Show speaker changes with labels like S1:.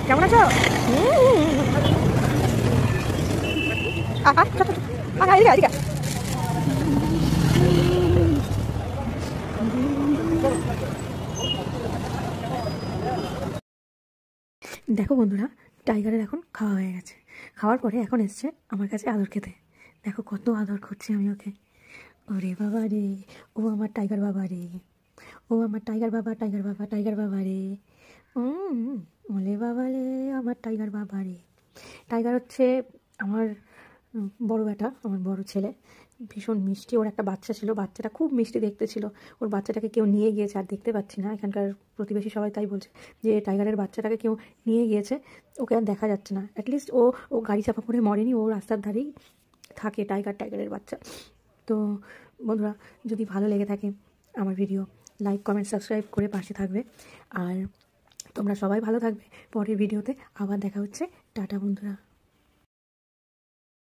S1: কেমন আছো? দেখো বন্ধুরা, টাইগারের এখন খাওয়া হয়ে গেছে। খাওয়ার পরে এখন এসছে আমার কাছে আদর খেতে। দেখো কত আদর করছি আমি ওকে। ওরে বাবা রে, ও আমার টাইগার বাবা রে, ও আমার টাইগার বাবা, টাইগার বাবা, টাইগার বাবা রে। ওলে বাবা রে, আমার টাইগার বাবা রে। টাইগার হচ্ছে আমার বড় বেটা, আমার বড় ছেলে। ভীষণ মিষ্টি। ওর একটা বাচ্চা ছিল, বাচ্চাটা খুব মিষ্টি দেখতে ছিল। ওর বাচ্চাটাকে কেউ নিয়ে গিয়েছে, আর দেখতে পাচ্ছি না। এখানকার প্রতিবেশী সবাই তাই বলছে যে টাইগারের বাচ্চাটাকে কেউ নিয়ে গিয়েছে, ওকে আর দেখা যাচ্ছে না। অ্যাটলিস্ট ও গাড়ি চাপা করে মরেনি, ও রাস্তার ধারেই থাকে টাইগারের বাচ্চা। তো বন্ধুরা, যদি ভালো লেগে থাকে আমার ভিডিও, লাইক কমেন্ট সাবস্ক্রাইব করে পাশে থাকবে। আর তোমরা সবাই ভালো থাকবে। পরের ভিডিওতে আবার দেখা হচ্ছে। টাটা বন্ধুরা।